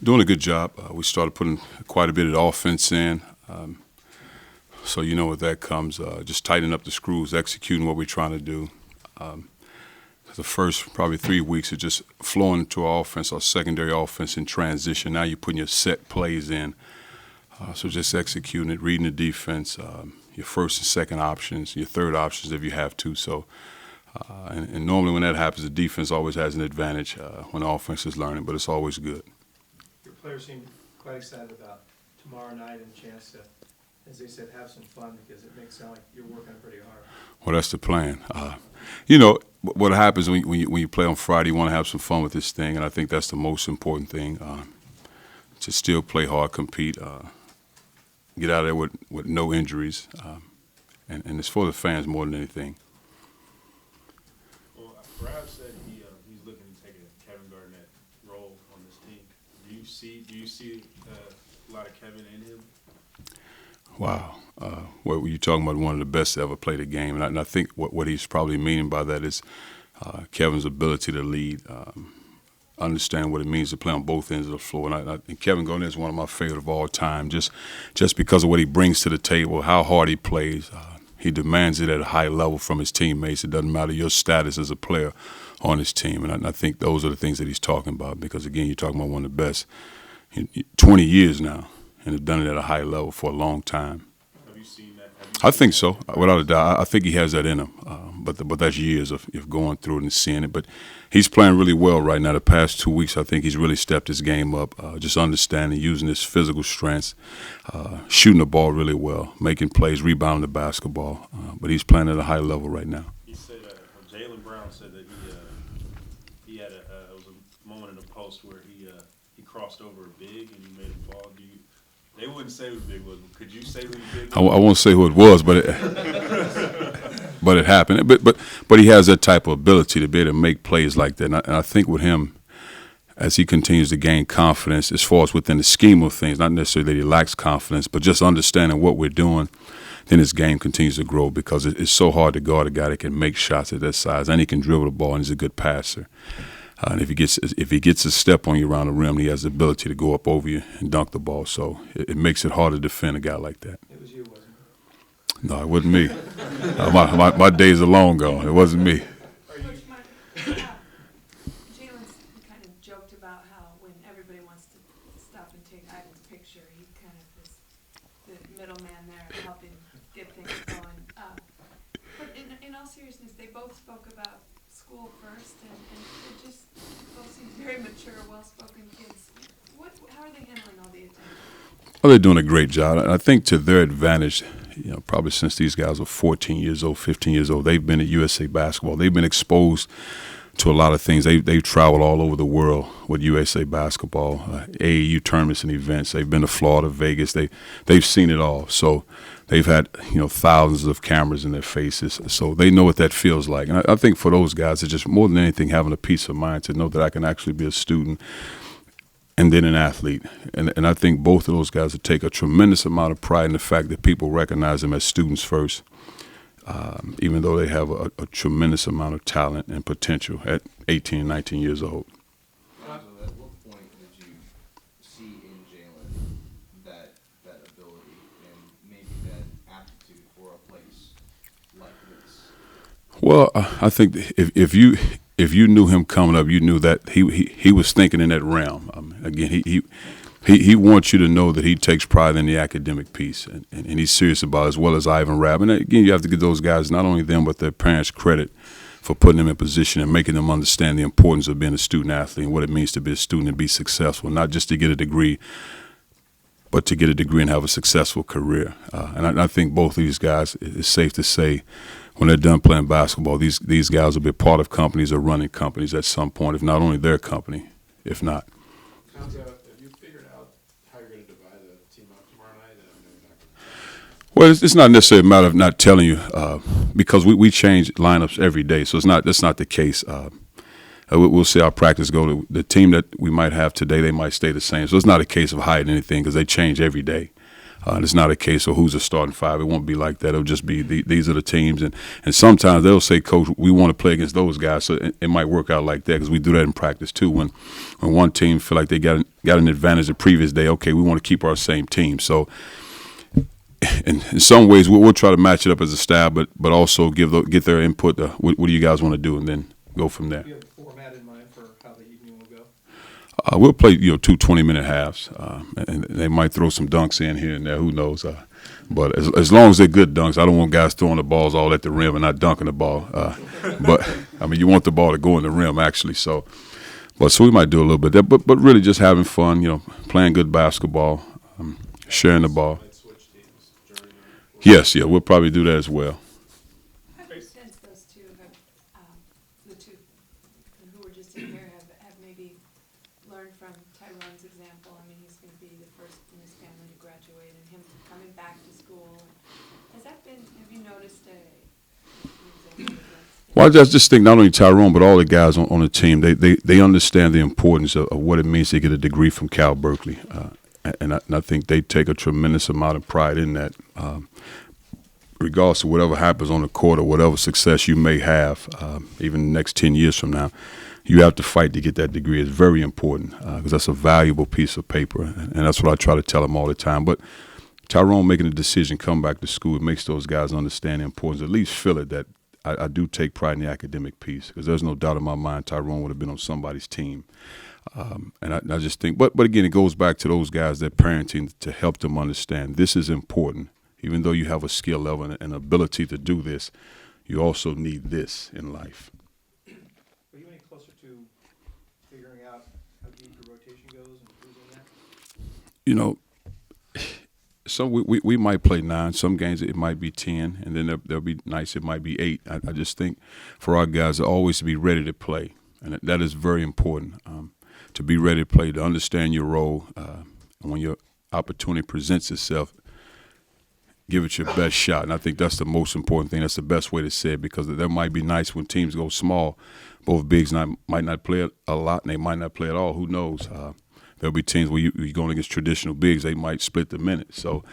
Doing a good job. We started putting quite a bit of offense in. So you know what that comes. Just tightening up the screws, executing what we're trying to do. The first probably 3 weeks are just flowing into our offense, our secondary offense in transition. Now you're putting your set plays in. So just executing it, reading the defense, your first and second options, your third options if you have to. So, and normally when that happens, the defense always has an advantage when the offense is learning, but it's always good. Your players seem quite excited about tomorrow night and a chance to, as they said, have some fun because it makes it sound like you're working pretty hard. Well, that's the plan. You know, what happens when you play on Friday, you want to have some fun with this thing, and I think that's the most important thing, to still play hard, compete, get out of there with no injuries, and it's for the fans more than anything. Well, Brad said he's looking to take a Kevin Garnett role on this team. Do you see a lot of Kevin in him? Wow. What were you talking about? One of the best to ever play the game. And I think what he's probably meaning by that is Kevin's ability to lead, understand what it means to play on both ends of the floor. And Kevin Garnett is one of my favorite of all time, just because of what he brings to the table, how hard he plays. He demands it at a high level from his teammates. It doesn't matter your status as a player on his team. And I think those are the things that he's talking about because, again, you're talking about one of the best. 20 years now. And have done it at a high level for a long time. Have you seen that? I think so, without a doubt. I think he has that in him. But that's years of going through it and seeing it. But he's playing really well right now. The past 2 weeks, I think he's really stepped his game up, just understanding, using his physical strengths, shooting the ball really well, making plays, rebounding the basketball. But he's playing at a high level right now. He said, Jaylen Brown said that he had it was a moment in the post where he crossed over a big and he made a ball. They wouldn't say who the big was. Could you say who the big was? I won't say who it was, but it happened. But he has that type of ability to be able to make plays like that. And I think with him, as he continues to gain confidence, as far as within the scheme of things, not necessarily that he lacks confidence, but just understanding what we're doing, then his game continues to grow because it's so hard to guard a guy that can make shots at that size, and he can dribble the ball, and he's a good passer. And if he gets a step on you around the rim, he has the ability to go up over you and dunk the ball. So it makes it hard to defend a guy like that. It was you, wasn't it? No, it wasn't me. My days are long gone. It wasn't me. Coach Mark, Jalen's kind of joked about how when everybody wants to stop and take Ivan's picture, he kind of is the middleman there helping get things going. But in all seriousness, they both spoke about school first, and it just both seem very mature, well-spoken kids. How are they handling all the attention? Well, they're doing a great job. I think to their advantage, probably since these guys are 14 years old, 15 years old, they've been at USA Basketball. They've been exposed to a lot of things. They've traveled all over the world with USA Basketball, AAU tournaments and events. They've been to Florida, Vegas. They've seen it all. So they've had thousands of cameras in their faces. So they know what that feels like. And I think for those guys, it's just more than anything having a peace of mind to know that I can actually be a student and then an athlete. And I think both of those guys would take a tremendous amount of pride in the fact that people recognize them as students first. Even though they have a tremendous amount of talent and potential at 18, 19 years old. At what point did you see in Jalen that ability and maybe that aptitude for a place like this? Well, I think if you knew him coming up, you knew that he was thinking in that realm. Again, he wants you to know that he takes pride in the academic piece, and he's serious about it, as well as Ivan Rabb. And again, you have to give those guys, not only them, but their parents credit for putting them in position and making them understand the importance of being a student athlete and what it means to be a student and be successful, not just to get a degree, but to get a degree and have a successful career. And I think both of these guys, it's safe to say, when they're done playing basketball, these guys will be part of companies or running companies at some point, if not only their company, if not. Cuonzo, have you figured out how you're going to divide the team up tomorrow night? Well, it's not necessarily a matter of not telling you because we change lineups every day, so that's not the case. We'll see how practice go. The team that we might have today, they might stay the same. So it's not a case of hiding anything because they change every day. It's not a case of who's a starting five. It won't be like that. It'll just be these are the teams. And sometimes they'll say, Coach, we want to play against those guys. So it might work out like that because we do that in practice too. When one team feel like they got an advantage the previous day, okay, we want to keep our same team. So in some ways, we'll try to match it up as a staff, but also get their input. What do you guys want to do, and then go from there. Do you have a format in mind for how the evening will go? We'll play, 2 20-minute halves, and they might throw some dunks in here and there. Who knows? But as long as they're good dunks, I don't want guys throwing the balls all at the rim and not dunking the ball. But I mean, you want the ball to go in the rim actually. So we might do a little bit there, but really just having fun, playing good basketball, sharing the ball. Might switch teams during the. Yes, yeah, we'll probably do that as well. I have a sense those two have, the two who were just in here have maybe learned from Tyrone's example. I mean, he's going to be the first in his family to graduate, and him coming back to school. Have you noticed an example of that? Well, I just think not only Tyrone, but all the guys on the team, they understand the importance of what it means to get a degree from Cal Berkeley. And I think they take a tremendous amount of pride in that. Regardless of whatever happens on the court or whatever success you may have, even the next 10 years from now, you have to fight to get that degree. It's very important because that's a valuable piece of paper. And that's what I try to tell them all the time. But Tyrone making a decision, come back to school, it makes those guys understand the importance, at least feel it, that I do take pride in the academic piece because there's no doubt in my mind Tyrone would have been on somebody's team. And I just think, but again, it goes back to those guys, that parenting, to help them understand this is important. Even though you have a skill level and an ability to do this, you also need this in life. Are you any closer to figuring out how deep your rotation goes and choosing that? So we might play 9. Some games it might be 10, and then there'll be nights it might be 8. I just think for our guys to always be ready to play, and that is very important. To be ready to play, to understand your role, and when your opportunity presents itself, give it your best shot. And I think that's the most important thing. That's the best way to say it, because there might be nights when teams go small, both bigs might not play a lot and they might not play at all. Who knows? There'll be teams where you're going against traditional bigs, they might split the minutes. So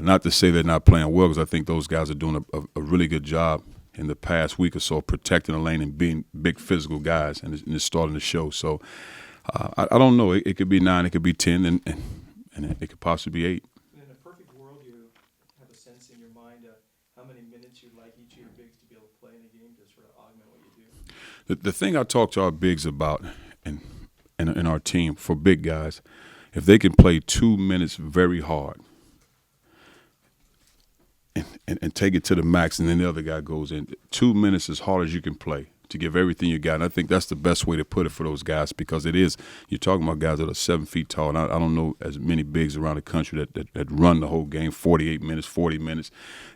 not to say they're not playing well, because I think those guys are doing a really good job in the past week or so protecting the lane and being big physical guys, and it's starting to show. So I don't know. It could be 9, it could be 10, and it could possibly be 8. In a perfect world, you have a sense in your mind of how many minutes you'd like each of your bigs to be able to play in a game to sort of augment what you do? The thing I talk to our bigs about in our team, for big guys, if they can play 2 minutes very hard and take it to the max, and then the other guy goes in, 2 minutes as hard as you can play to give everything you got. And I think that's the best way to put it for those guys, because it is, you're talking about guys that are 7 feet tall. And I don't know as many bigs around the country that run the whole game, 48 minutes, 40 minutes.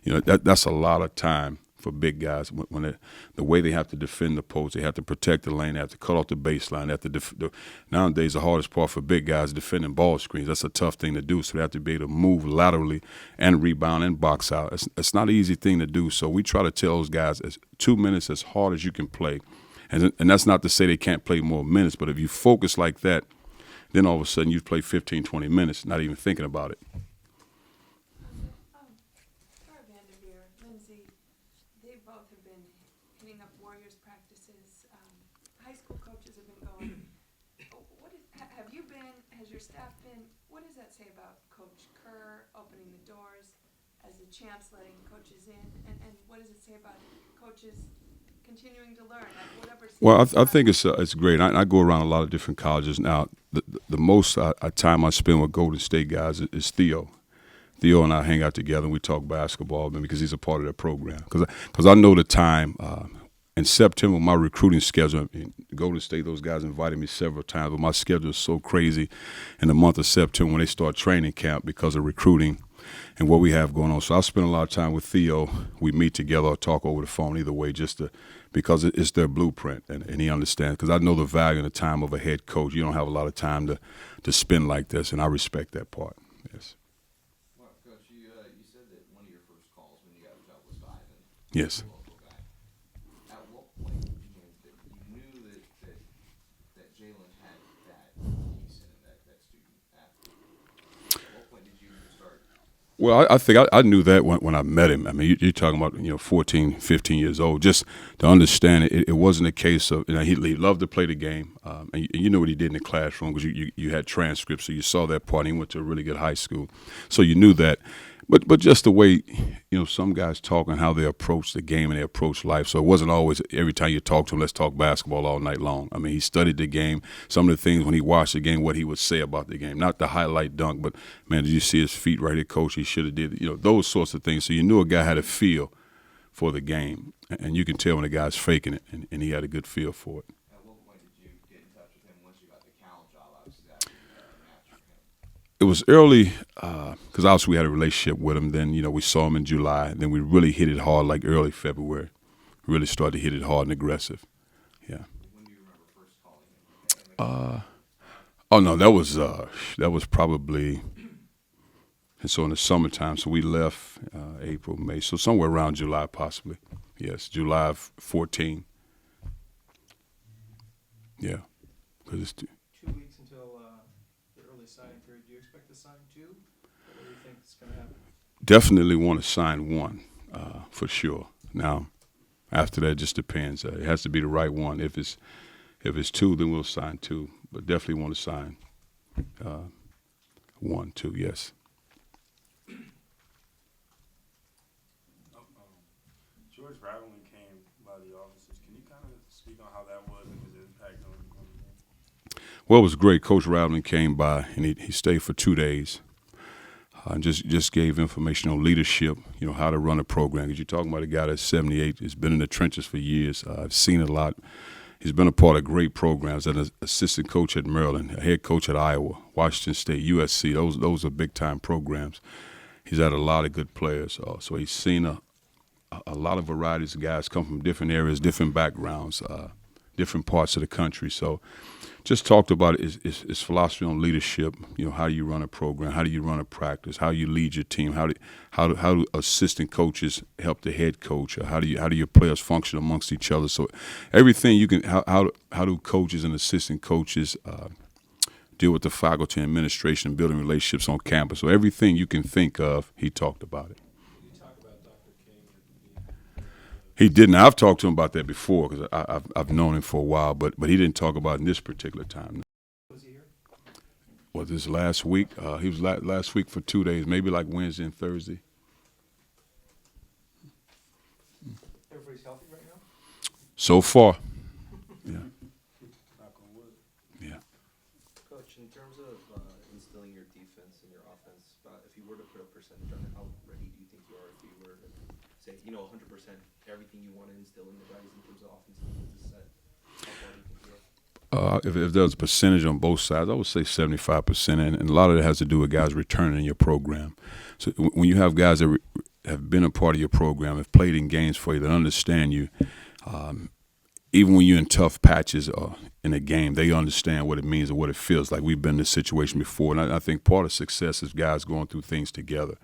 That's a lot of time for big guys. When the way they have to defend the post, they have to protect the lane, they have to cut off the baseline. They have to nowadays, the hardest part for big guys is defending ball screens. That's a tough thing to do. So they have to be able to move laterally and rebound and box out. It's not an easy thing to do. So we try to tell those guys, 2 minutes as hard as you can play. And that's not to say they can't play more minutes, but if you focus like that, then all of a sudden you play 15, 20 minutes, not even thinking about it. They both have been hitting up Warriors practices. High school coaches have been going. Has your staff been, what does that say about Coach Kerr opening the doors as the champs, letting coaches in? And what does it say about coaches continuing to learn at whatever stage? Well, I think it's great. I go around a lot of different colleges now. The most time I spend with Golden State guys is Theo. Theo and I hang out together and we talk basketball because he's a part of that program. Because I know the time. In September, my recruiting schedule, in Golden State, those guys invited me several times, but my schedule is so crazy in the month of September when they start training camp because of recruiting and what we have going on. So I spend a lot of time with Theo. We meet together or talk over the phone, either way, because it's their blueprint, and he understands. Because I know the value and the time of a head coach. You don't have a lot of time to spend like this, and I respect that part. Yes. Well, Coach, you said that one of your first calls when you got a job was to Ivan. Yes. Local guy. At what point that you knew that Jalen had that piece in him, that student athlete? At what point did you start Well, I think I knew that when I met him. I mean, you're talking about 14, 15 years old. Just to understand it wasn't a case of he loved to play the game, and you know what he did in the classroom because you had transcripts, so you saw that part. And he went to a really good high school, so you knew that. But just the way some guys talk and how they approach the game and they approach life. So it wasn't always every time you talk to him, let's talk basketball all night long. I mean, he studied the game. Some of the things when he watched the game, what he would say about the game, not the highlight dunk, but man, did you see his feet right here, coach? He should have did those sorts of things. So you knew a guy had a feel for the game, and you can tell when a guy's faking it, and he had a good feel for it. At what point did you get in touch with him once you got the Cal job? Obviously, that match for him. It was early because obviously we had a relationship with him. Then we saw him in July. And then we really hit it hard like early February. Really started to hit it hard and aggressive. Yeah. When do you remember first calling him? Oh no, that was probably. And so in the summertime, so we left April, May, so somewhere around July possibly. Yes, July of 14. Yeah, because it's 2 weeks until the early signing period. Do you expect to sign two? What do you think is going to happen? definitely want to sign one for sure. Now, after that, it just depends. It has to be the right one. If it's two, then we'll sign two. But definitely want to sign one, two, yes. George Rattling came by the offices. Can you kind of speak on how that was and his impact on the game? Well, it was great. Coach Rattling came by, and he stayed for 2 days. And just gave information on leadership, how to run a program. Because you're talking about a guy that's 78, has been in the trenches for years. I've seen it a lot. He's been a part of great programs. An assistant coach at Maryland, a head coach at Iowa, Washington State, USC. Those are big-time programs. He's had a lot of good players. So he's seen a lot of varieties of guys come from different areas, different backgrounds, different parts of the country. So just talked about his philosophy on leadership. How do you run a program? How do you run a practice? How do you lead your team? How do assistant coaches help the head coach? How do your players function amongst each other? So everything you can. How do coaches and assistant coaches deal with the faculty and administration and building relationships on campus? So everything you can think of, he talked about it. You talk about Dr. King. He didn't. I've talked to him about that before because I've known him for a while, but he didn't talk about it in this particular time. Was he here? Was this last week? He was last week for 2 days, maybe like Wednesday and Thursday. Everybody's healthy right now? So far, yeah. Knock on wood. Yeah. Coach, in terms of instilling your defense and your offense, if you were to put a percentage on it, how ready do you think you are if you were to say, 100% everything you want to instill in the guys in terms of offense and defense set? How far do you think you are? If there was a percentage on both sides, I would say 75%, and a lot of it has to do with guys returning in your program. So when you have guys that have been a part of your program, have played in games for you, that understand you, even when you're in tough patches in a game, they understand what it means and what it feels like. We've been in this situation before, and I think part of success is guys going through things together.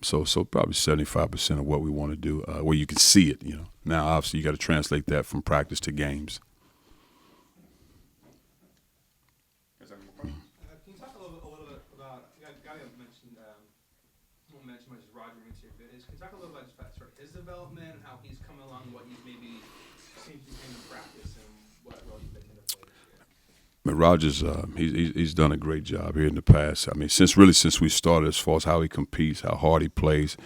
So probably 75% of what we want to do, where you can see it. Now, obviously, you got to translate that from practice to games. Can you talk a little bit about, Gary mentioned, won't mention much as Roger makes here, but can you talk a little bit about sort of his development and how he's coming along, what he's maybe seen through him in practice, and what role he's been in to play this year? But Rogers, he's done a great job here in the past. I mean, since we started, as far as how he competes, how hard he plays,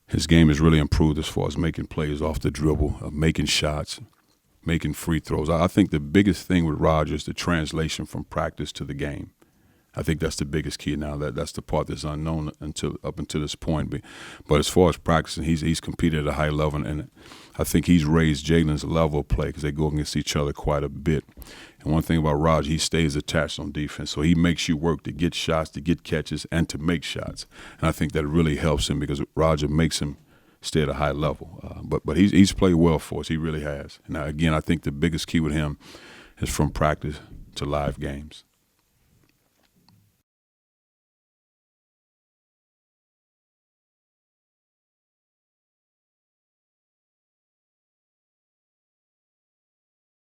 his game has really improved as far as making plays off the dribble, making shots, making free throws. I think the biggest thing with Rogers, the translation from practice to the game. I think that's the biggest key now. That's the part that's unknown up until this point. But as far as practicing, he's competed at a high level, and I think he's raised Jalen's level of play because they go against each other quite a bit. And one thing about Roger, he stays attached on defense, so he makes you work to get shots, to get catches, and to make shots. And I think that really helps him because Roger makes him stay at a high level. But he's played well for us. He really has. Now, again, I think the biggest key with him is from practice to live games.